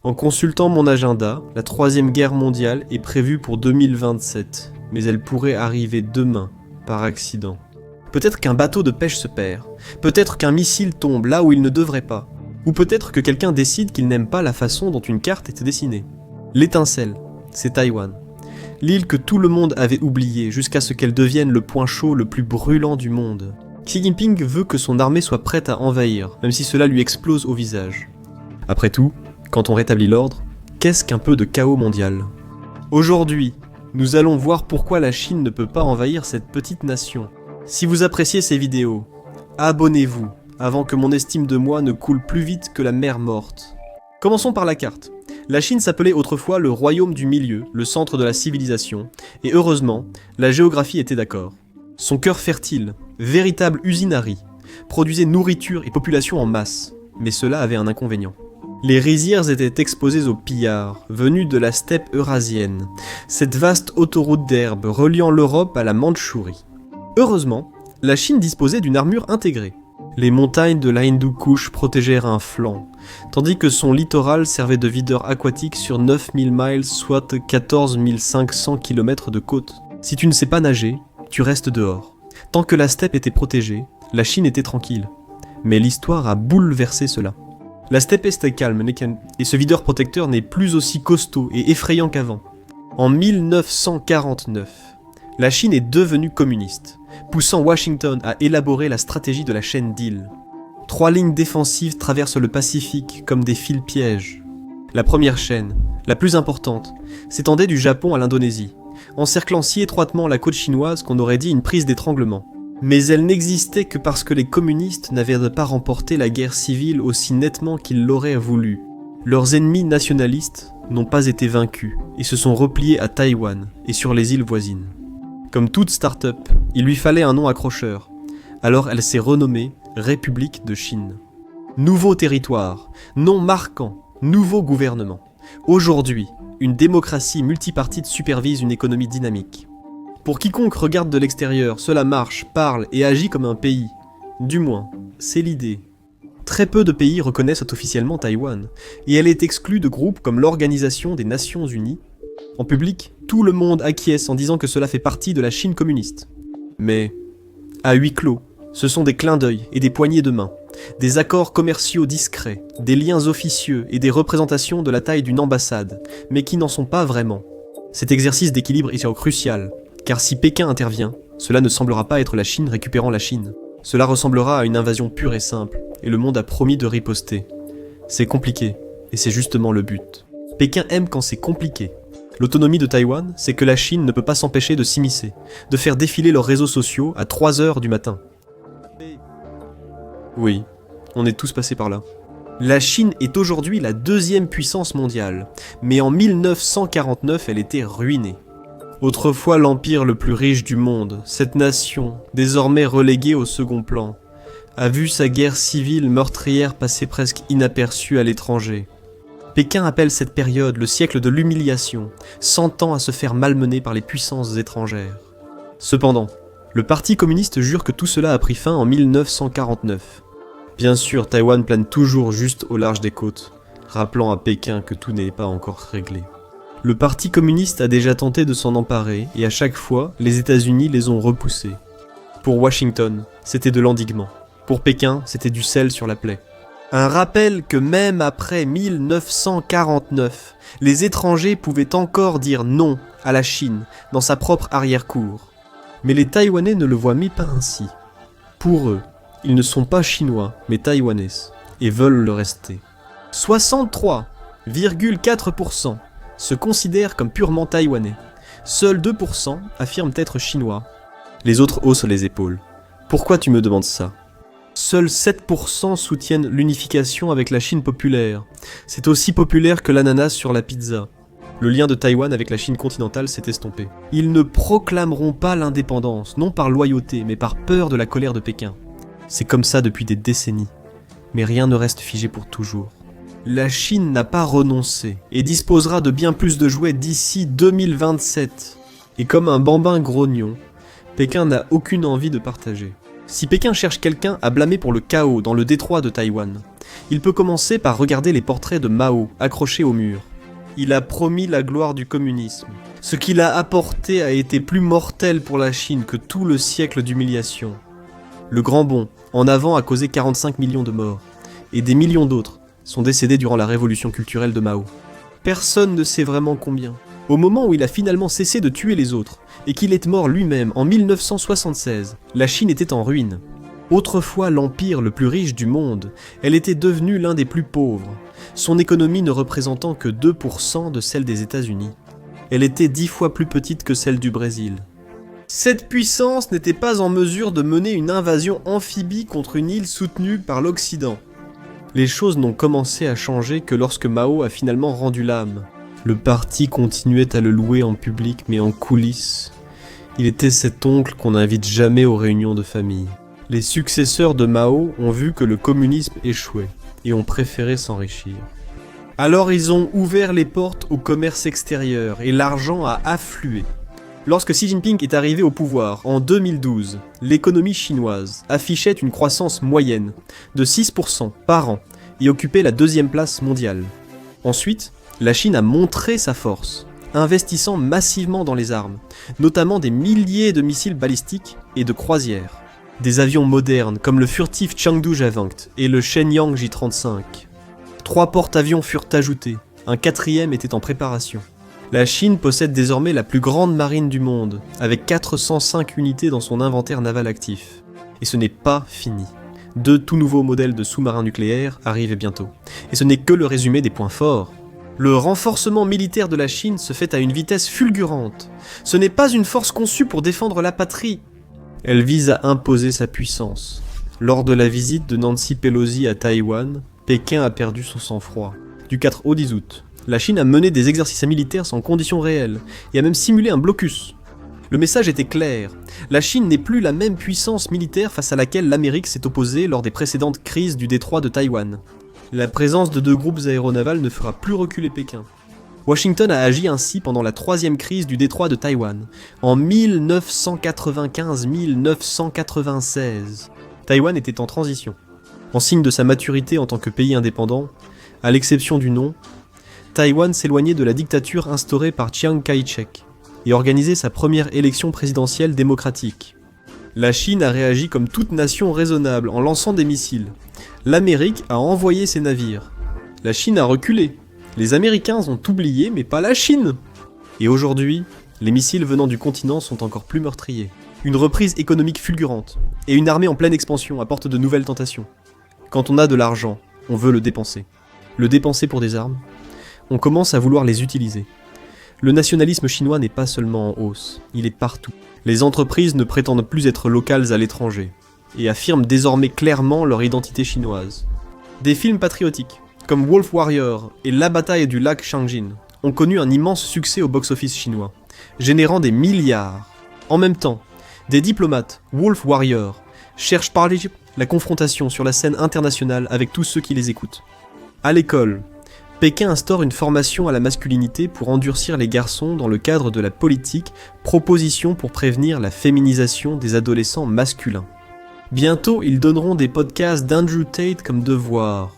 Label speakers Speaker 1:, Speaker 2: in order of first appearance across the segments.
Speaker 1: En consultant mon agenda, la troisième guerre mondiale est prévue pour 2027, mais elle pourrait arriver demain, par accident. Peut-être qu'un bateau de pêche se perd, peut-être qu'un missile tombe là où il ne devrait pas, ou peut-être que quelqu'un décide qu'il n'aime pas la façon dont une carte est dessinée. L'étincelle, c'est Taïwan. L'île que tout le monde avait oubliée jusqu'à ce qu'elle devienne le point chaud le plus brûlant du monde. Xi Jinping veut que son armée soit prête à envahir, même si cela lui explose au visage. Après tout, quand on rétablit l'ordre, qu'est-ce qu'un peu de chaos mondial ? Aujourd'hui, nous allons voir pourquoi la Chine ne peut pas envahir cette petite nation. Si vous appréciez ces vidéos, abonnez-vous avant que mon estime de moi ne coule plus vite que la mer morte. Commençons par la carte. La Chine s'appelait autrefois le royaume du milieu, le centre de la civilisation, et heureusement, la géographie était d'accord. Son cœur fertile, véritable usine à riz, produisait nourriture et population en masse, mais cela avait un inconvénient. Les rizières étaient exposées aux pillards, venus de la steppe eurasienne, cette vaste autoroute d'herbe reliant l'Europe à la Mandchourie. Heureusement, la Chine disposait d'une armure intégrée. Les montagnes de l'Hindu Kush protégèrent un flanc, tandis que son littoral servait de videur aquatique sur 9000 miles, soit 14 500 km de côte. Si tu ne sais pas nager, tu restes dehors. Tant que la steppe était protégée, la Chine était tranquille. Mais l'histoire a bouleversé cela. La steppe est calme, et ce videur protecteur n'est plus aussi costaud et effrayant qu'avant. En 1949, la Chine est devenue communiste, poussant Washington à élaborer la stratégie de la chaîne d'îles. 3 lignes défensives traversent le Pacifique comme des fils pièges. La première chaîne, la plus importante, s'étendait du Japon à l'Indonésie, encerclant si étroitement la côte chinoise qu'on aurait dit une prise d'étranglement. Mais elle n'existait que parce que les communistes n'avaient pas remporté la guerre civile aussi nettement qu'ils l'auraient voulu. Leurs ennemis nationalistes n'ont pas été vaincus et se sont repliés à Taïwan et sur les îles voisines. Comme toute start-up, il lui fallait un nom accrocheur. Alors elle s'est renommée République de Chine. Nouveau territoire, nom marquant, nouveau gouvernement. Aujourd'hui, une démocratie multipartite supervise une économie dynamique. Pour quiconque regarde de l'extérieur, cela marche, parle et agit comme un pays. Du moins, c'est l'idée. Très peu de pays reconnaissent officiellement Taïwan, et elle est exclue de groupes comme l'Organisation des Nations Unies. En public, tout le monde acquiesce en disant que cela fait partie de la Chine communiste. Mais, à huis clos, ce sont des clins d'œil et des poignées de main, des accords commerciaux discrets, des liens officieux et des représentations de la taille d'une ambassade, mais qui n'en sont pas vraiment. Cet exercice d'équilibre est crucial, car si Pékin intervient, cela ne semblera pas être la Chine récupérant la Chine. Cela ressemblera à une invasion pure et simple, et le monde a promis de riposter. C'est compliqué, et c'est justement le but. Pékin aime quand c'est compliqué. L'autonomie de Taïwan, c'est que la Chine ne peut pas s'empêcher de s'immiscer, de faire défiler leurs réseaux sociaux à 3h du matin. Oui, on est tous passés par là. La Chine est aujourd'hui la 2e puissance mondiale, mais en 1949, elle était ruinée. Autrefois l'empire le plus riche du monde, cette nation, désormais reléguée au second plan, a vu sa guerre civile meurtrière passer presque inaperçue à l'étranger. Pékin appelle cette période le siècle de l'humiliation, 100 ans à se faire malmener par les puissances étrangères. Cependant, le Parti communiste jure que tout cela a pris fin en 1949. Bien sûr, Taïwan plane toujours juste au large des côtes, rappelant à Pékin que tout n'est pas encore réglé. Le Parti communiste a déjà tenté de s'en emparer, et à chaque fois, les États-Unis les ont repoussés. Pour Washington, c'était de l'endiguement. Pour Pékin, c'était du sel sur la plaie. Un rappel que même après 1949, les étrangers pouvaient encore dire non à la Chine dans sa propre arrière-cour. Mais les Taïwanais ne le voient pas ainsi. Pour eux, ils ne sont pas chinois, mais taïwanais, et veulent le rester. 63,4% se considèrent comme purement taïwanais. Seuls 2% affirment être chinois. Les autres haussent les épaules. Pourquoi tu me demandes ça ? Seuls 7% soutiennent l'unification avec la Chine populaire. C'est aussi populaire que l'ananas sur la pizza. Le lien de Taïwan avec la Chine continentale s'est estompé. Ils ne proclameront pas l'indépendance, non par loyauté, mais par peur de la colère de Pékin. C'est comme ça depuis des décennies. Mais rien ne reste figé pour toujours. La Chine n'a pas renoncé et disposera de bien plus de jouets d'ici 2027. Et comme un bambin grognon, Pékin n'a aucune envie de partager. Si Pékin cherche quelqu'un à blâmer pour le chaos dans le détroit de Taïwan, il peut commencer par regarder les portraits de Mao accrochés au mur. Il a promis la gloire du communisme. Ce qu'il a apporté a été plus mortel pour la Chine que tout le siècle d'humiliation. Le grand bond, en avant, a causé 45 millions de morts, et des millions d'autres sont décédés durant la révolution culturelle de Mao. Personne ne sait vraiment combien. Au moment où il a finalement cessé de tuer les autres, et qu'il est mort lui-même en 1976, la Chine était en ruine. Autrefois l'empire le plus riche du monde, elle était devenue l'un des plus pauvres, son économie ne représentant que 2% de celle des États-Unis. Elle était 10 fois plus petite que celle du Brésil. Cette puissance n'était pas en mesure de mener une invasion amphibie contre une île soutenue par l'Occident. Les choses n'ont commencé à changer que lorsque Mao a finalement rendu l'âme. Le parti continuait à le louer en public mais en coulisses. Il était cet oncle qu'on n'invite jamais aux réunions de famille. Les successeurs de Mao ont vu que le communisme échouait et ont préféré s'enrichir. Alors ils ont ouvert les portes au commerce extérieur et l'argent a afflué. Lorsque Xi Jinping est arrivé au pouvoir en 2012, l'économie chinoise affichait une croissance moyenne de 6% par an et occupait la 2e place mondiale. Ensuite, la Chine a montré sa force, investissant massivement dans les armes, notamment des milliers de missiles balistiques et de croisières. Des avions modernes comme le furtif Chengdu J-20 et le Shenyang J-35. 3 porte-avions furent ajoutés, un 4e était en préparation. La Chine possède désormais la plus grande marine du monde, avec 405 unités dans son inventaire naval actif. Et ce n'est pas fini. 2 tout nouveaux modèles de sous-marins nucléaires arrivent bientôt. Et ce n'est que le résumé des points forts. Le renforcement militaire de la Chine se fait à une vitesse fulgurante. Ce n'est pas une force conçue pour défendre la patrie. Elle vise à imposer sa puissance. Lors de la visite de Nancy Pelosi à Taïwan, Pékin a perdu son sang-froid. Du 4 au 10 août, la Chine a mené des exercices militaires sans conditions réelles et a même simulé un blocus. Le message était clair. La Chine n'est plus la même puissance militaire face à laquelle l'Amérique s'est opposée lors des précédentes crises du détroit de Taïwan. La présence de 2 groupes aéronavals ne fera plus reculer Pékin. Washington a agi ainsi pendant la 3e crise du détroit de Taïwan, en 1995-1996. Taïwan était en transition. En signe de sa maturité en tant que pays indépendant, à l'exception du nom, Taïwan s'éloignait de la dictature instaurée par Chiang Kai-shek et organisait sa première élection présidentielle démocratique. La Chine a réagi comme toute nation raisonnable en lançant des missiles. L'Amérique a envoyé ses navires. La Chine a reculé. Les Américains ont oublié, mais pas la Chine. Et aujourd'hui, les missiles venant du continent sont encore plus meurtriers. Une reprise économique fulgurante et une armée en pleine expansion apportent de nouvelles tentations. Quand on a de l'argent, on veut le dépenser. Le dépenser pour des armes, on commence à vouloir les utiliser. Le nationalisme chinois n'est pas seulement en hausse, il est partout. Les entreprises ne prétendent plus être locales à l'étranger et affirment désormais clairement leur identité chinoise. Des films patriotiques, comme Wolf Warrior et La bataille du lac Changjin, ont connu un immense succès au box-office chinois, générant des milliards. En même temps, des diplomates, Wolf Warrior, cherchent par la confrontation sur la scène internationale avec tous ceux qui les écoutent. À l'école, Pékin instaure une formation à la masculinité pour endurcir les garçons dans le cadre de la politique Proposition pour prévenir la féminisation des adolescents masculins. Bientôt, ils donneront des podcasts d'Andrew Tate comme devoir.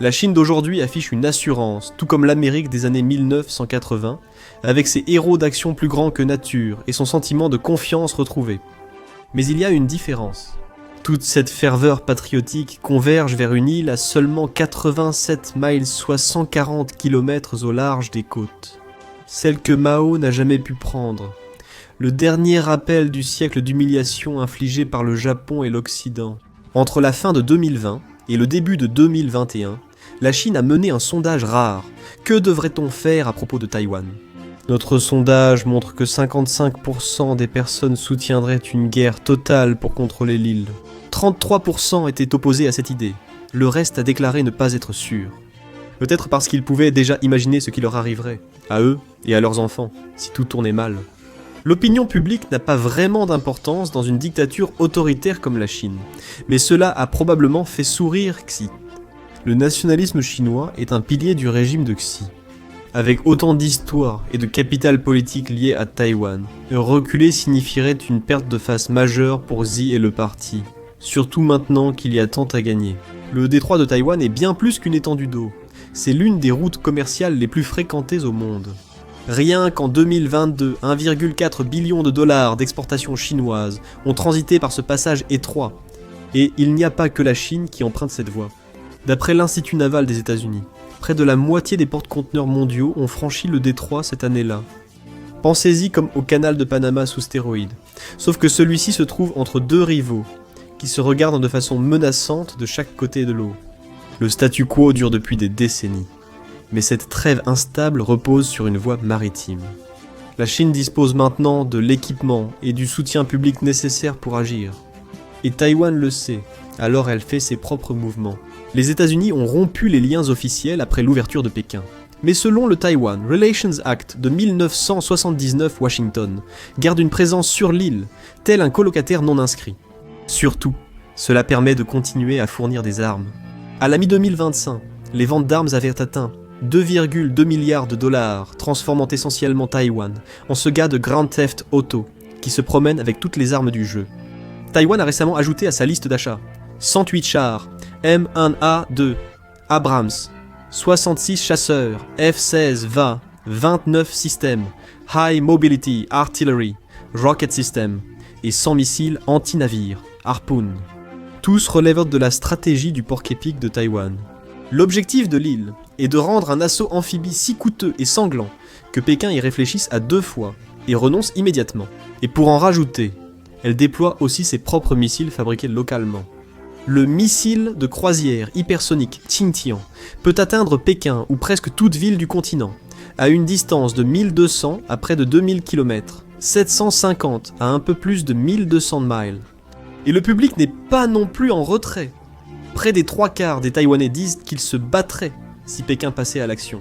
Speaker 1: La Chine d'aujourd'hui affiche une assurance, tout comme l'Amérique des années 1980, avec ses héros d'action plus grands que nature et son sentiment de confiance retrouvé. Mais il y a une différence. Toute cette ferveur patriotique converge vers une île à seulement 87 miles, soit 140 km au large des côtes. Celle que Mao n'a jamais pu prendre. Le dernier rappel du siècle d'humiliation infligé par le Japon et l'Occident. Entre la fin de 2020 et le début de 2021, la Chine a mené un sondage rare. Que devrait-on faire à propos de Taïwan ? Notre sondage montre que 55% des personnes soutiendraient une guerre totale pour contrôler l'île. 33% étaient opposés à cette idée. Le reste a déclaré ne pas être sûr. Peut-être parce qu'ils pouvaient déjà imaginer ce qui leur arriverait, à eux et à leurs enfants, si tout tournait mal. L'opinion publique n'a pas vraiment d'importance dans une dictature autoritaire comme la Chine, mais cela a probablement fait sourire Xi. Le nationalisme chinois est un pilier du régime de Xi. Avec autant d'histoire et de capital politique lié à Taïwan, reculer signifierait une perte de face majeure pour Xi et le parti. surtout maintenant qu'il y a tant à gagner. Le détroit de Taïwan est bien plus qu'une étendue d'eau. C'est l'une des routes commerciales les plus fréquentées au monde. Rien qu'en 2022, 1,4 billion de dollars d'exportations chinoises ont transité par ce passage étroit. Et il n'y a pas que la Chine qui emprunte cette voie. D'après l'Institut naval des États-Unis, près de la moitié des porte-conteneurs mondiaux ont franchi le détroit cette année-là. Pensez-y comme au canal de Panama sous stéroïdes. Sauf que celui-ci se trouve entre deux rivaux, qui se regardent de façon menaçante de chaque côté de l'eau. Le statu quo dure depuis des décennies. Mais cette trêve instable repose sur une voie maritime. La Chine dispose maintenant de l'équipement et du soutien public nécessaires pour agir. Et Taïwan le sait, alors elle fait ses propres mouvements. Les États-Unis ont rompu les liens officiels après l'ouverture de Pékin. Mais selon le Taiwan Relations Act de 1979, Washington garde une présence sur l'île, tel un colocataire non inscrit. Surtout, cela permet de continuer à fournir des armes. À la mi-2025, les ventes d'armes avaient atteint 2,2 milliards de dollars, transformant essentiellement Taïwan en ce gars de Grand Theft Auto qui se promène avec toutes les armes du jeu. Taïwan a récemment ajouté à sa liste d'achats 108 chars M1A2 Abrams, 66 chasseurs F-16 VA, 29 systèmes High Mobility Artillery Rocket System et 100 missiles anti-navires Harpoon. Tous relèvent de la stratégie du porc-épic de Taïwan. L'objectif de l'île est de rendre un assaut amphibie si coûteux et sanglant que Pékin y réfléchisse à 2 fois et renonce immédiatement. Et pour en rajouter, elle déploie aussi ses propres missiles fabriqués localement. Le missile de croisière hypersonique Qingtian peut atteindre Pékin ou presque toute ville du continent, à une distance de 1200 à près de 2000 km, 750 à un peu plus de 1200 miles. Et le public n'est pas non plus en retrait. Près des 3/4 des Taïwanais disent qu'ils se battraient si Pékin passait à l'action.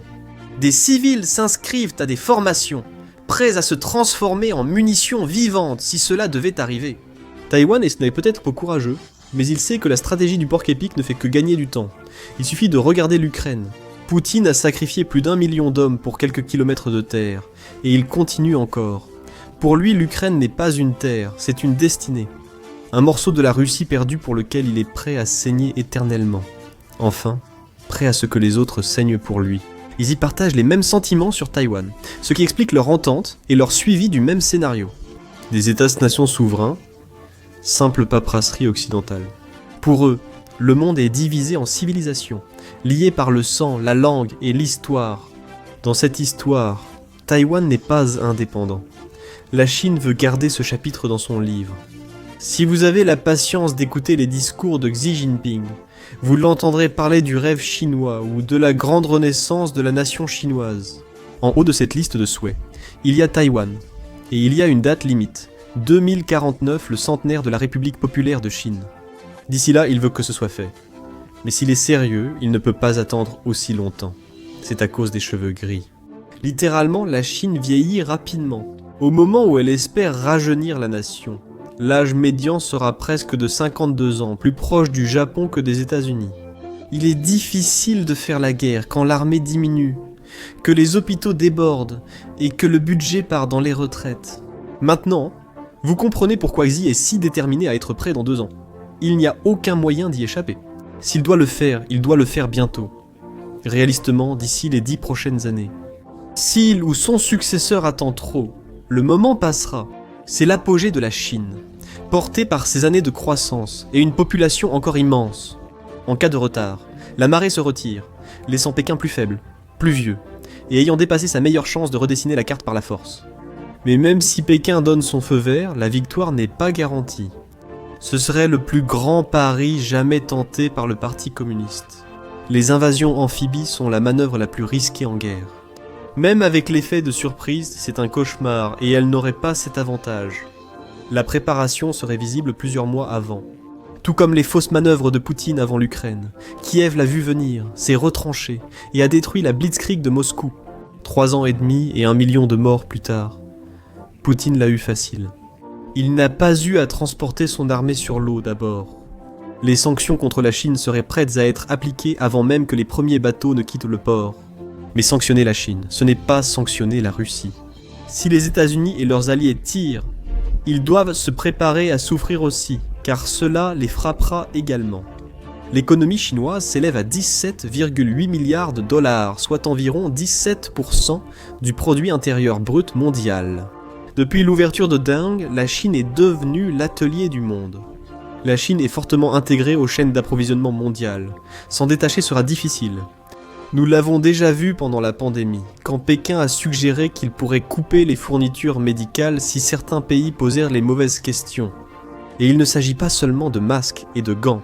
Speaker 1: Des civils s'inscrivent à des formations, prêts à se transformer en munitions vivantes si cela devait arriver. Taïwan n'est peut-être pas courageux, mais il sait que la stratégie du porc-épic ne fait que gagner du temps. Il suffit de regarder l'Ukraine. Poutine a sacrifié plus d'1 million d'hommes pour quelques kilomètres de terre, et il continue encore. Pour lui, l'Ukraine n'est pas une terre, c'est une destinée. Un morceau de la Russie perdu pour lequel il est prêt à saigner éternellement. Enfin, prêt à ce que les autres saignent pour lui. Ils y partagent les mêmes sentiments sur Taïwan, ce qui explique leur entente et leur suivi du même scénario. Des États-nations souverains, simple paperasserie occidentale. Pour eux, le monde est divisé en civilisations, liées par le sang, la langue et l'histoire. Dans cette histoire, Taïwan n'est pas indépendant. La Chine veut garder ce chapitre dans son livre. Si vous avez la patience d'écouter les discours de Xi Jinping, vous l'entendrez parler du rêve chinois ou de la grande renaissance de la nation chinoise. En haut de cette liste de souhaits, il y a Taïwan, et il y a une date limite, 2049, le centenaire de la République populaire de Chine. D'ici là, il veut que ce soit fait. Mais s'il est sérieux, il ne peut pas attendre aussi longtemps. C'est à cause des cheveux gris. Littéralement, la Chine vieillit rapidement, au moment où elle espère rajeunir la nation. L'âge médian sera presque de 52 ans, plus proche du Japon que des États-Unis. Il est difficile de faire la guerre quand l'armée diminue, que les hôpitaux débordent et que le budget part dans les retraites. Maintenant, vous comprenez pourquoi Xi est si déterminé à être prêt dans 2 ans. Il n'y a aucun moyen d'y échapper. S'il doit le faire, il doit le faire bientôt. Réalistement, d'ici les 10 prochaines années. S'il ou son successeur attend trop, le moment passera. C'est l'apogée de la Chine, portée par ses années de croissance et une population encore immense. En cas de retard, la marée se retire, laissant Pékin plus faible, plus vieux, et ayant dépassé sa meilleure chance de redessiner la carte par la force. Mais même si Pékin donne son feu vert, la victoire n'est pas garantie. Ce serait le plus grand pari jamais tenté par le Parti communiste. Les invasions amphibies sont la manœuvre la plus risquée en guerre. Même avec l'effet de surprise, c'est un cauchemar et elle n'aurait pas cet avantage. La préparation serait visible plusieurs mois avant. Tout comme les fausses manœuvres de Poutine avant l'Ukraine. Kiev l'a vu venir, s'est retranché et a détruit la Blitzkrieg de Moscou. 3 ans et demi et 1 million de morts plus tard. Poutine l'a eu facile. Il n'a pas eu à transporter son armée sur l'eau d'abord. Les sanctions contre la Chine seraient prêtes à être appliquées avant même que les premiers bateaux ne quittent le port. Mais sanctionner la Chine, ce n'est pas sanctionner la Russie. Si les États-Unis et leurs alliés tirent, ils doivent se préparer à souffrir aussi, car cela les frappera également. L'économie chinoise s'élève à 17,8 milliards de dollars, soit environ 17% du produit intérieur brut mondial. Depuis l'ouverture de Deng, la Chine est devenue l'atelier du monde. La Chine est fortement intégrée aux chaînes d'approvisionnement mondiales. S'en détacher sera difficile. Nous l'avons déjà vu pendant la pandémie, quand Pékin a suggéré qu'il pourrait couper les fournitures médicales si certains pays posèrent les mauvaises questions. Et il ne s'agit pas seulement de masques et de gants.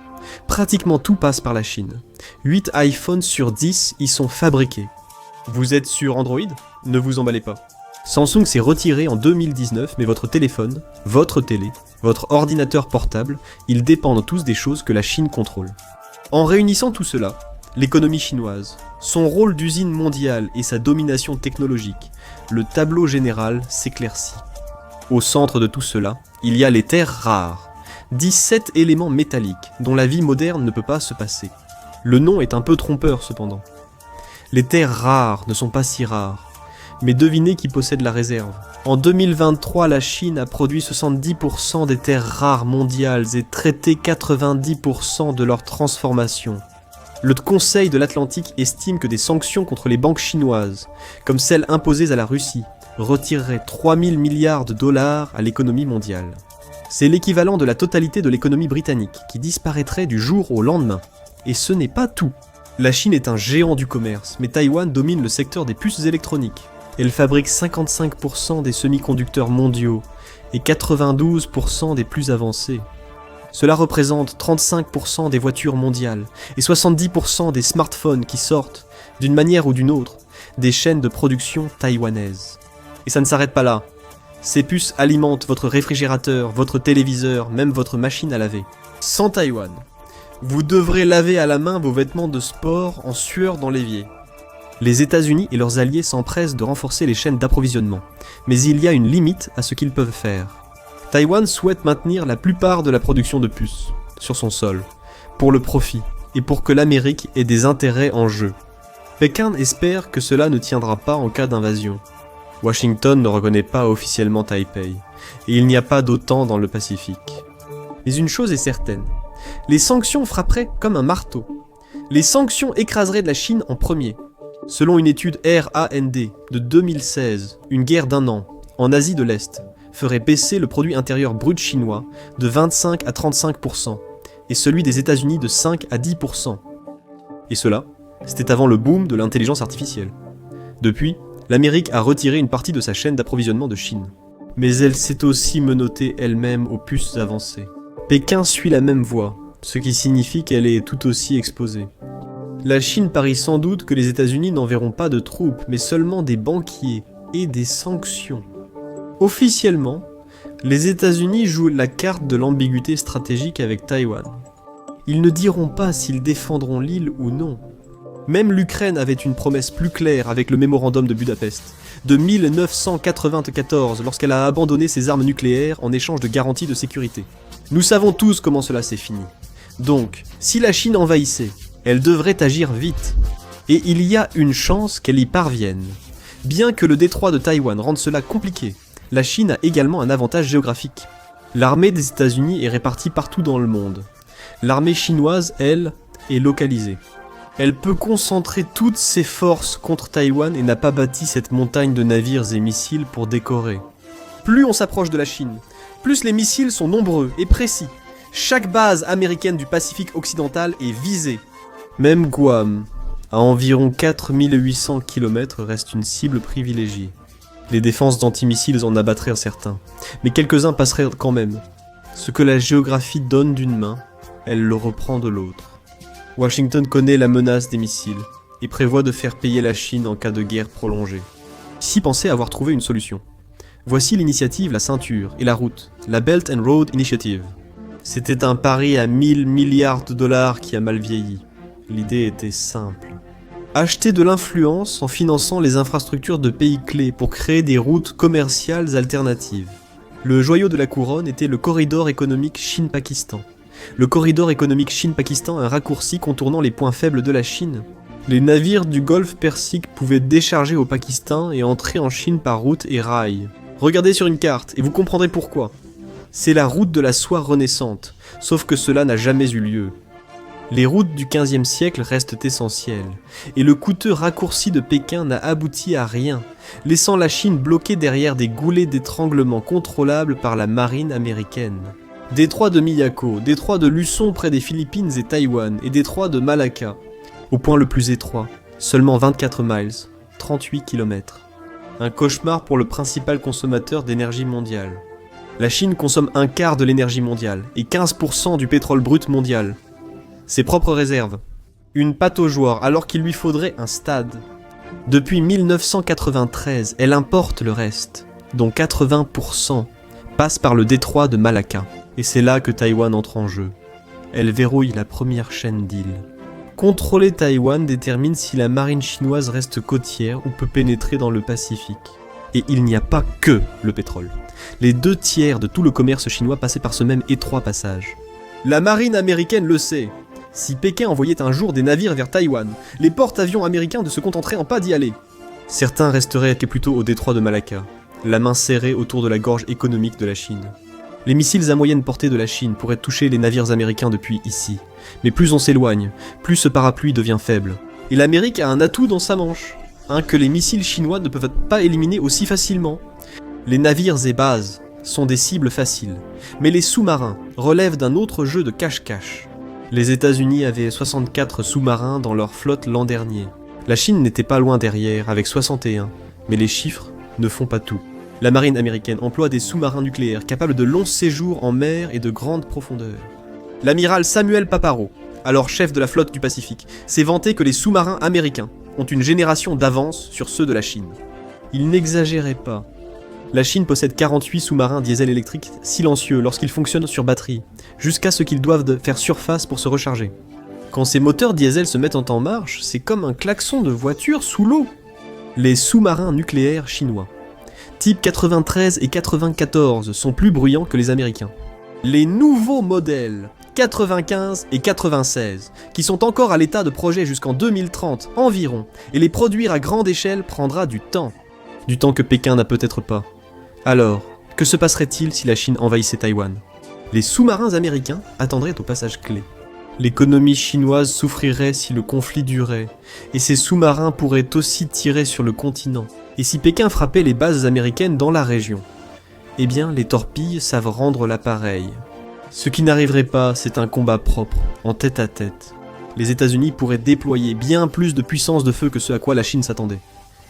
Speaker 1: Pratiquement tout passe par la Chine. 8 iPhones sur 10 y sont fabriqués. Vous êtes sur Android ? Ne vous emballez pas. Samsung s'est retiré en 2019, mais votre téléphone, votre télé, votre ordinateur portable, ils dépendent tous des choses que la Chine contrôle. En réunissant tout cela, l'économie chinoise, son rôle d'usine mondiale et sa domination technologique, le tableau général s'éclaircit. Au centre de tout cela, il y a les terres rares. 17 éléments métalliques dont la vie moderne ne peut pas se passer. Le nom est un peu trompeur cependant. Les terres rares ne sont pas si rares, mais devinez qui possède la réserve. En 2023, la Chine a produit 70% des terres rares mondiales et traité 90% de leur transformation. Le Conseil de l'Atlantique estime que des sanctions contre les banques chinoises, comme celles imposées à la Russie, retireraient 3000 milliards de dollars à l'économie mondiale. C'est l'équivalent de la totalité de l'économie britannique, qui disparaîtrait du jour au lendemain. Et ce n'est pas tout. La Chine est un géant du commerce, mais Taïwan domine le secteur des puces électroniques. Elle fabrique 55% des semi-conducteurs mondiaux et 92% des plus avancés. Cela représente 35% des voitures mondiales et 70% des smartphones qui sortent, d'une manière ou d'une autre, des chaînes de production taïwanaises. Et ça ne s'arrête pas là. Ces puces alimentent votre réfrigérateur, votre téléviseur, même votre machine à laver. Sans Taïwan, vous devrez laver à la main vos vêtements de sport en sueur dans l'évier. Les États-Unis et leurs alliés s'empressent de renforcer les chaînes d'approvisionnement, mais il y a une limite à ce qu'ils peuvent faire. Taïwan souhaite maintenir la plupart de la production de puces sur son sol, pour le profit et pour que l'Amérique ait des intérêts en jeu. Pékin espère que cela ne tiendra pas en cas d'invasion. Washington ne reconnaît pas officiellement Taipei, et il n'y a pas d'OTAN dans le Pacifique. Mais une chose est certaine, les sanctions frapperaient comme un marteau. Les sanctions écraseraient de la Chine en premier. Selon une étude RAND de 2016, une guerre d'1 an, en Asie de l'Est, ferait baisser le produit intérieur brut chinois de 25 à 35%, et celui des États-Unis de 5 à 10%. Et cela, c'était avant le boom de l'intelligence artificielle. Depuis, l'Amérique a retiré une partie de sa chaîne d'approvisionnement de Chine. Mais elle s'est aussi menottée elle-même aux puces avancées. Pékin suit la même voie, ce qui signifie qu'elle est tout aussi exposée. La Chine parie sans doute que les États-Unis n'enverront pas de troupes, mais seulement des banquiers et des sanctions. Officiellement, les États-Unis jouent la carte de l'ambiguïté stratégique avec Taïwan. Ils ne diront pas s'ils défendront l'île ou non. Même l'Ukraine avait une promesse plus claire avec le mémorandum de Budapest, de 1994, lorsqu'elle a abandonné ses armes nucléaires en échange de garanties de sécurité. Nous savons tous comment cela s'est fini. Donc, si la Chine envahissait, elle devrait agir vite. Et il y a une chance qu'elle y parvienne. Bien que le détroit de Taïwan rende cela compliqué, la Chine a également un avantage géographique. L'armée des États-Unis est répartie partout dans le monde. L'armée chinoise, elle, est localisée. Elle peut concentrer toutes ses forces contre Taïwan et n'a pas bâti cette montagne de navires et missiles pour décorer. Plus on s'approche de la Chine, plus les missiles sont nombreux et précis. Chaque base américaine du Pacifique occidental est visée. Même Guam, à environ 4800 km, reste une cible privilégiée. Les défenses d'antimissiles en abattraient certains, mais quelques-uns passeraient quand même. Ce que la géographie donne d'une main, elle le reprend de l'autre. Washington connaît la menace des missiles et prévoit de faire payer la Chine en cas de guerre prolongée. Xi pensait avoir trouvé une solution. Voici l'initiative La Ceinture et la Route, la Belt and Road Initiative. C'était un pari à 1000 milliards de dollars qui a mal vieilli. L'idée était simple. Acheter de l'influence en finançant les infrastructures de pays clés pour créer des routes commerciales alternatives. Le joyau de la couronne était le corridor économique Chine-Pakistan. Le corridor économique Chine-Pakistan est un raccourci contournant les points faibles de la Chine. Les navires du golfe Persique pouvaient décharger au Pakistan et entrer en Chine par route et rail. Regardez sur une carte et vous comprendrez pourquoi. C'est la route de la soie renaissante, sauf que cela n'a jamais eu lieu. Les routes du XVe siècle restent essentielles, et le coûteux raccourci de Pékin n'a abouti à rien, laissant la Chine bloquée derrière des goulets d'étranglement contrôlables par la marine américaine. Détroit de Miyako, détroit de Luçon près des Philippines et Taïwan, et détroit de Malacca, au point le plus étroit, seulement 24 miles, 38 km. Un cauchemar pour le principal consommateur d'énergie mondiale. La Chine consomme un quart de l'énergie mondiale, et 15% du pétrole brut mondial. Ses propres réserves. Une pataugeoire alors qu'il lui faudrait un stade. Depuis 1993, elle importe le reste, dont 80% passe par le détroit de Malacca. Et c'est là que Taïwan entre en jeu. Elle verrouille la première chaîne d'îles. Contrôler Taïwan détermine si la marine chinoise reste côtière ou peut pénétrer dans le Pacifique. Et il n'y a pas que le pétrole. Les 2/3 de tout le commerce chinois passaient par ce même étroit passage. La marine américaine le sait. Si Pékin envoyait un jour des navires vers Taïwan, les porte-avions américains ne se contenteraient en pas d'y aller. Certains resteraient plutôt au détroit de Malacca, la main serrée autour de la gorge économique de la Chine. Les missiles à moyenne portée de la Chine pourraient toucher les navires américains depuis ici. Mais plus on s'éloigne, plus ce parapluie devient faible. Et l'Amérique a un atout dans sa manche, que les missiles chinois ne peuvent pas éliminer aussi facilement. Les navires et bases sont des cibles faciles, mais les sous-marins relèvent d'un autre jeu de cache-cache. Les États-Unis avaient 64 sous-marins dans leur flotte l'an dernier. La Chine n'était pas loin derrière, avec 61, mais les chiffres ne font pas tout. La marine américaine emploie des sous-marins nucléaires capables de longs séjours en mer et de grandes profondeurs. L'amiral Samuel Paparo, alors chef de la flotte du Pacifique, s'est vanté que les sous-marins américains ont une génération d'avance sur ceux de la Chine. Il n'exagérait pas. La Chine possède 48 sous-marins diesel électriques silencieux lorsqu'ils fonctionnent sur batterie, jusqu'à ce qu'ils doivent faire surface pour se recharger. Quand ces moteurs diesel se mettent en marche, c'est comme un klaxon de voiture sous l'eau. Les sous-marins nucléaires chinois, type 93 et 94, sont plus bruyants que les Américains. Les nouveaux modèles 95 et 96, qui sont encore à l'état de projet jusqu'en 2030 environ, et les produire à grande échelle prendra du temps. Du temps que Pékin n'a peut-être pas. Alors, que se passerait-il si la Chine envahissait Taïwan ? Les sous-marins américains attendraient au passage clé. L'économie chinoise souffrirait si le conflit durait, et ces sous-marins pourraient aussi tirer sur le continent. Et si Pékin frappait les bases américaines dans la région, eh bien les torpilles savent rendre l'appareil. Ce qui n'arriverait pas, c'est un combat propre, en tête-à-tête. Les États-Unis pourraient déployer bien plus de puissance de feu que ce à quoi la Chine s'attendait.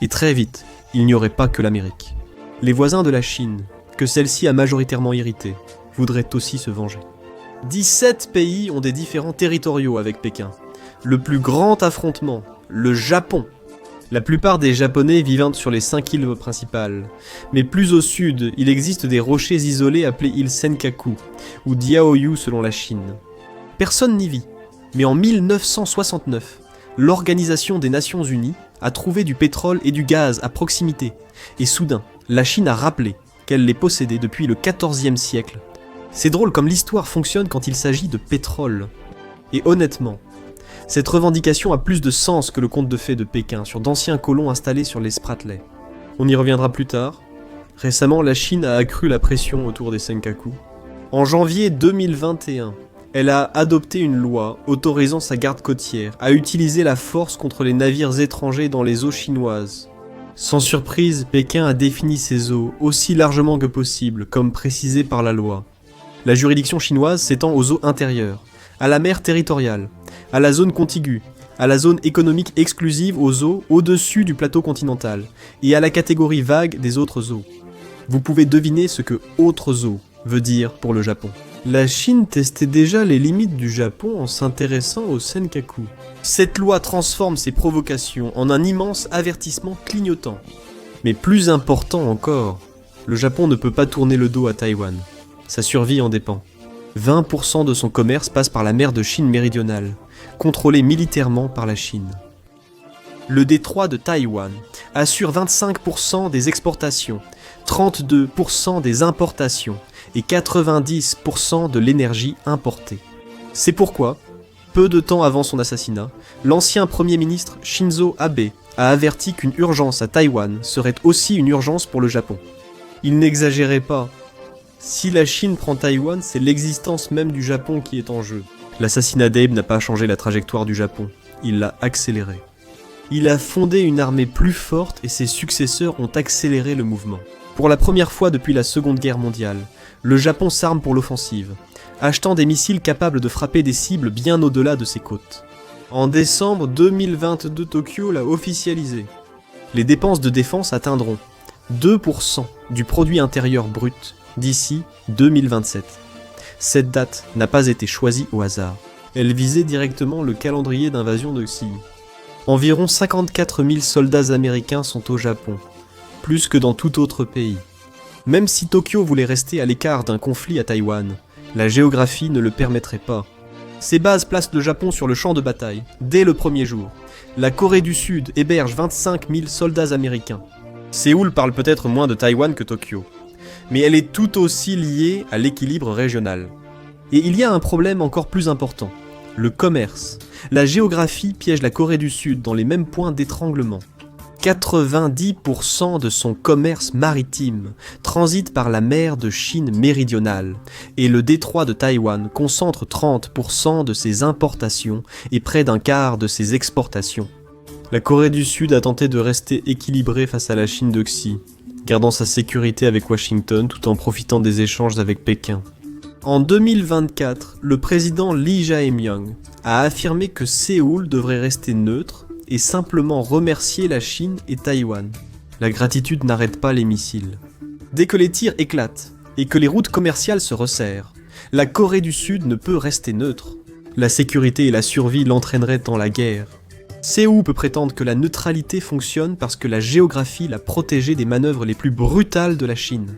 Speaker 1: Et très vite, il n'y aurait pas que l'Amérique. Les voisins de la Chine, que celle-ci a majoritairement irrité, voudraient aussi se venger. 17 pays ont des différends territoriaux avec Pékin. Le plus grand affrontement, le Japon. La plupart des Japonais vivent sur les 5 îles principales. Mais plus au sud, il existe des rochers isolés appelés îles Senkaku, ou Diaoyu selon la Chine. Personne n'y vit. Mais en 1969, l'Organisation des Nations Unies a trouvé du pétrole et du gaz à proximité. Et soudain, la Chine a rappelé qu'elle les possédait depuis le XIVe siècle. C'est drôle comme l'histoire fonctionne quand il s'agit de pétrole. Et honnêtement, cette revendication a plus de sens que le conte de fées de Pékin sur d'anciens colons installés sur les Spratley. On y reviendra plus tard. Récemment, la Chine a accru la pression autour des Senkaku. En janvier 2021, elle a adopté une loi autorisant sa garde côtière à utiliser la force contre les navires étrangers dans les eaux chinoises. Sans surprise, Pékin a défini ces eaux aussi largement que possible, comme précisé par la loi. La juridiction chinoise s'étend aux eaux intérieures, à la mer territoriale, à la zone contiguë, à la zone économique exclusive aux eaux au-dessus du plateau continental, et à la catégorie vague des autres eaux. Vous pouvez deviner ce que « autres eaux » veut dire pour le Japon. La Chine testait déjà les limites du Japon en s'intéressant au Senkaku. Cette loi transforme ces provocations en un immense avertissement clignotant. Mais plus important encore, le Japon ne peut pas tourner le dos à Taïwan. Sa survie en dépend. 20% de son commerce passe par la mer de Chine méridionale, contrôlée militairement par la Chine. Le détroit de Taïwan assure 25% des exportations, 32% des importations et 90% de l'énergie importée. C'est pourquoi, peu de temps avant son assassinat, l'ancien Premier ministre Shinzo Abe a averti qu'une urgence à Taïwan serait aussi une urgence pour le Japon. Il n'exagérait pas. Si la Chine prend Taïwan, c'est l'existence même du Japon qui est en jeu. L'assassinat d'Abe n'a pas changé la trajectoire du Japon, il l'a accéléré. Il a fondé une armée plus forte et ses successeurs ont accéléré le mouvement. Pour la première fois depuis la Seconde Guerre mondiale, le Japon s'arme pour l'offensive, achetant des missiles capables de frapper des cibles bien au-delà de ses côtes. En décembre 2022, Tokyo l'a officialisé. Les dépenses de défense atteindront 2% du produit intérieur brut d'ici 2027. Cette date n'a pas été choisie au hasard. Elle visait directement le calendrier d'invasion de Xi. Environ 54 000 soldats américains sont au Japon, plus que dans tout autre pays. Même si Tokyo voulait rester à l'écart d'un conflit à Taïwan, la géographie ne le permettrait pas. Ces bases placent le Japon sur le champ de bataille, dès le premier jour. La Corée du Sud héberge 25 000 soldats américains. Séoul parle peut-être moins de Taïwan que Tokyo, mais elle est tout aussi liée à l'équilibre régional. Et il y a un problème encore plus important, le commerce. La géographie piège la Corée du Sud dans les mêmes points d'étranglement. 90% de son commerce maritime transite par la mer de Chine méridionale, et le détroit de Taïwan concentre 30% de ses importations et près d'un quart de ses exportations. La Corée du Sud a tenté de rester équilibrée face à la Chine de Xi, gardant sa sécurité avec Washington tout en profitant des échanges avec Pékin. En 2024, le président Lee Jae-myung a affirmé que Séoul devrait rester neutre et simplement remercier la Chine et Taïwan. La gratitude n'arrête pas les missiles. Dès que les tirs éclatent et que les routes commerciales se resserrent, la Corée du Sud ne peut rester neutre. La sécurité et la survie l'entraîneraient dans la guerre. Séoul peut prétendre que la neutralité fonctionne parce que la géographie l'a protégé des manœuvres les plus brutales de la Chine.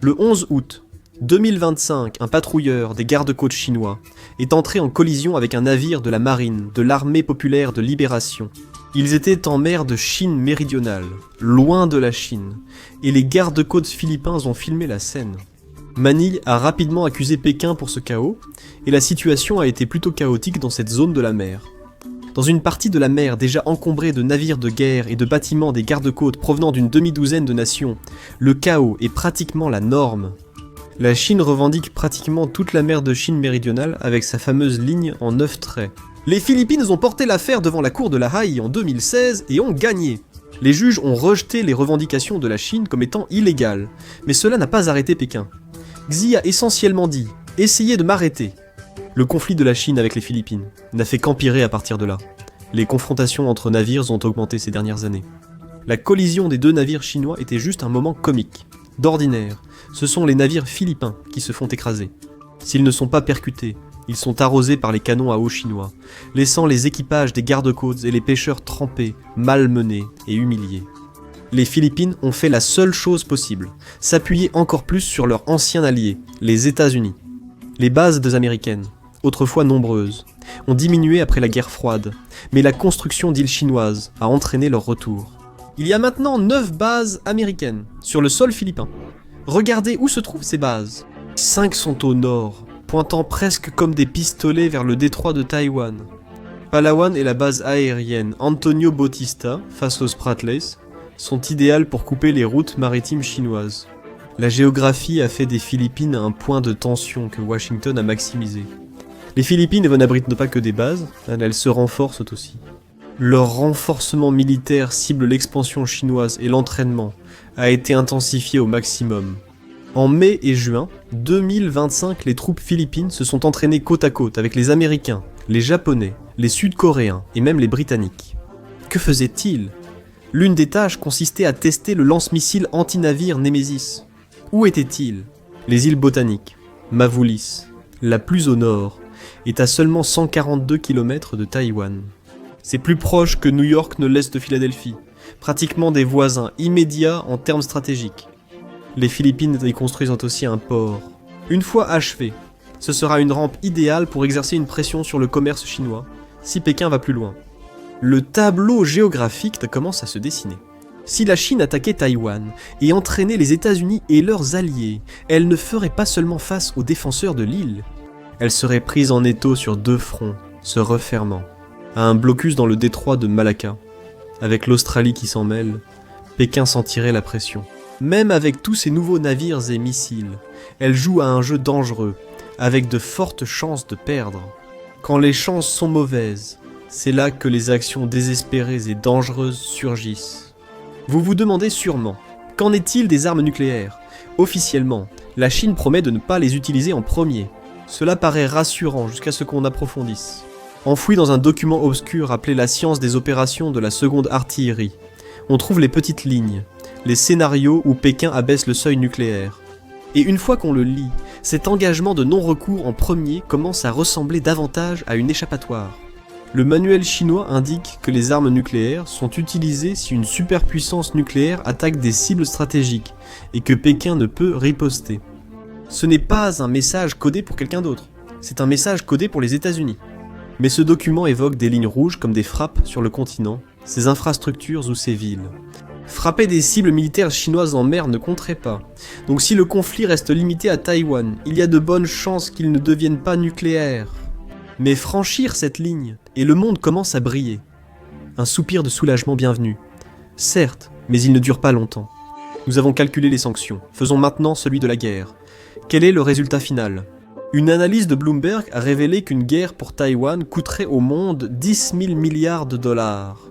Speaker 1: Le 11 août 2025, un patrouilleur des gardes-côtes chinois est entré en collision avec un navire de la marine de l'armée populaire de libération. Ils étaient en mer de Chine méridionale, loin de la Chine, et les gardes-côtes philippins ont filmé la scène. Manille a rapidement accusé Pékin pour ce chaos, et la situation a été plutôt chaotique dans cette zone de la mer. Dans une partie de la mer déjà encombrée de navires de guerre et de bâtiments des gardes-côtes provenant d'une demi-douzaine de nations, le chaos est pratiquement la norme. La Chine revendique pratiquement toute la mer de Chine méridionale avec sa fameuse ligne en 9 traits. Les Philippines ont porté l'affaire devant la cour de La Haye en 2016 et ont gagné. Les juges ont rejeté les revendications de la Chine comme étant illégales, mais cela n'a pas arrêté Pékin. Xi a essentiellement dit « essayez de m'arrêter ». Le conflit de la Chine avec les Philippines n'a fait qu'empirer à partir de là. Les confrontations entre navires ont augmenté ces dernières années. La collision des deux navires chinois était juste un moment comique. D'ordinaire, ce sont les navires philippins qui se font écraser. S'ils ne sont pas percutés, ils sont arrosés par les canons à eau chinois, laissant les équipages des gardes-côtes et les pêcheurs trempés, malmenés et humiliés. Les Philippines ont fait la seule chose possible, s'appuyer encore plus sur leur ancien allié, les États-Unis. Les bases américaines, autrefois nombreuses, ont diminué après la guerre froide, mais la construction d'îles chinoises a entraîné leur retour. Il y a maintenant 9 bases américaines sur le sol philippin. Regardez où se trouvent ces bases. 5 sont au nord, pointant presque comme des pistolets vers le détroit de Taïwan. Palawan et la base aérienne Antonio Bautista, face aux Spratlys, sont idéales pour couper les routes maritimes chinoises. La géographie a fait des Philippines un point de tension que Washington a maximisé. Les Philippines n'abritent pas que des bases, elles se renforcent aussi. Leur renforcement militaire cible l'expansion chinoise et l'entraînement a été intensifié au maximum. En mai et juin 2025, les troupes philippines se sont entraînées côte à côte avec les Américains, les Japonais, les Sud-Coréens et même les Britanniques. Que faisaient-ils ? L'une des tâches consistait à tester le lance-missile anti-navire Nemesis. Où étaient-ils ? Les îles Botaniques, Mavulis, la plus au nord, est à seulement 142 km de Taïwan. C'est plus proche que New York ne l'est de Philadelphie, pratiquement des voisins immédiats en termes stratégiques. Les Philippines y construisent aussi un port. Une fois achevé, ce sera une rampe idéale pour exercer une pression sur le commerce chinois, si Pékin va plus loin. Le tableau géographique commence à se dessiner. Si la Chine attaquait Taïwan et entraînait les États-Unis et leurs alliés, elle ne ferait pas seulement face aux défenseurs de l'île. Elle serait prise en étau sur 2 fronts, se refermant, à un blocus dans le détroit de Malacca. Avec l'Australie qui s'en mêle, Pékin sentirait la pression. Même avec tous ces nouveaux navires et missiles, elle joue à un jeu dangereux, avec de fortes chances de perdre. Quand les chances sont mauvaises, c'est là que les actions désespérées et dangereuses surgissent. Vous vous demandez sûrement, qu'en est-il des armes nucléaires ? Officiellement, la Chine promet de ne pas les utiliser en premier. Cela paraît rassurant jusqu'à ce qu'on approfondisse. Enfoui dans un document obscur appelé la science des opérations de la seconde artillerie, on trouve les petites lignes, les scénarios où Pékin abaisse le seuil nucléaire. Et une fois qu'on le lit, cet engagement de non-recours en premier commence à ressembler davantage à une échappatoire. Le manuel chinois indique que les armes nucléaires sont utilisées si une superpuissance nucléaire attaque des cibles stratégiques et que Pékin ne peut riposter. Ce n'est pas un message codé pour quelqu'un d'autre, c'est un message codé pour les États-Unis. Mais ce document évoque des lignes rouges comme des frappes sur le continent, ses infrastructures ou ses villes. Frapper des cibles militaires chinoises en mer ne compterait pas. Donc si le conflit reste limité à Taïwan, il y a de bonnes chances qu'il ne devienne pas nucléaire. Mais franchir cette ligne, et le monde commence à briller. Un soupir de soulagement bienvenu. Certes, mais il ne dure pas longtemps. Nous avons calculé les sanctions, faisons maintenant celui de la guerre. Quel est le résultat final ? Une analyse de Bloomberg a révélé qu'une guerre pour Taïwan coûterait au monde 10 000 milliards de dollars.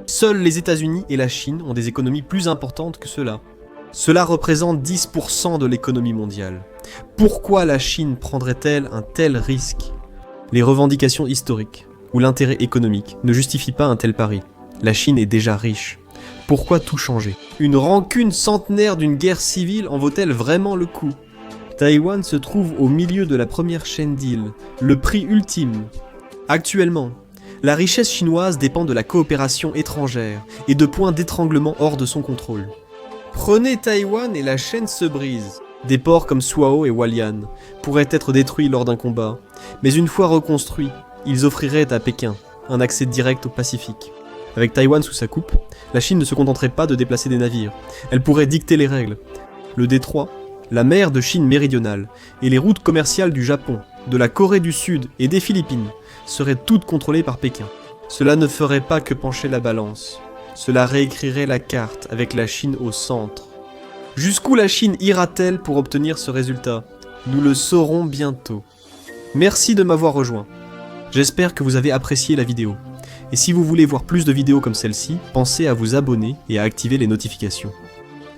Speaker 1: Seuls les États-Unis et la Chine ont des économies plus importantes que cela. Cela représente 10% de l'économie mondiale. Pourquoi la Chine prendrait-elle un tel risque ? Les revendications historiques ou l'intérêt économique ne justifient pas un tel pari. La Chine est déjà riche. Pourquoi tout changer ? Une rancune centenaire d'une guerre civile en vaut-elle vraiment le coup ? Taïwan se trouve au milieu de la première chaîne d'îles, le prix ultime. Actuellement, la richesse chinoise dépend de la coopération étrangère et de points d'étranglement hors de son contrôle. Prenez Taïwan et la chaîne se brise. Des ports comme Suao et Hualien pourraient être détruits lors d'un combat, mais une fois reconstruits, ils offriraient à Pékin un accès direct au Pacifique. Avec Taïwan sous sa coupe, la Chine ne se contenterait pas de déplacer des navires, elle pourrait dicter les règles. Le détroit, la mer de Chine méridionale et les routes commerciales du Japon, de la Corée du Sud et des Philippines seraient toutes contrôlées par Pékin. Cela ne ferait pas que pencher la balance, cela réécrirait la carte avec la Chine au centre. Jusqu'où la Chine ira-t-elle pour obtenir ce résultat ? Nous le saurons bientôt. Merci de m'avoir rejoint. J'espère que vous avez apprécié la vidéo. Et si vous voulez voir plus de vidéos comme celle-ci, pensez à vous abonner et à activer les notifications.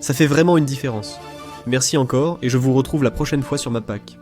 Speaker 1: Ça fait vraiment une différence. Merci encore et je vous retrouve la prochaine fois sur ma PAC.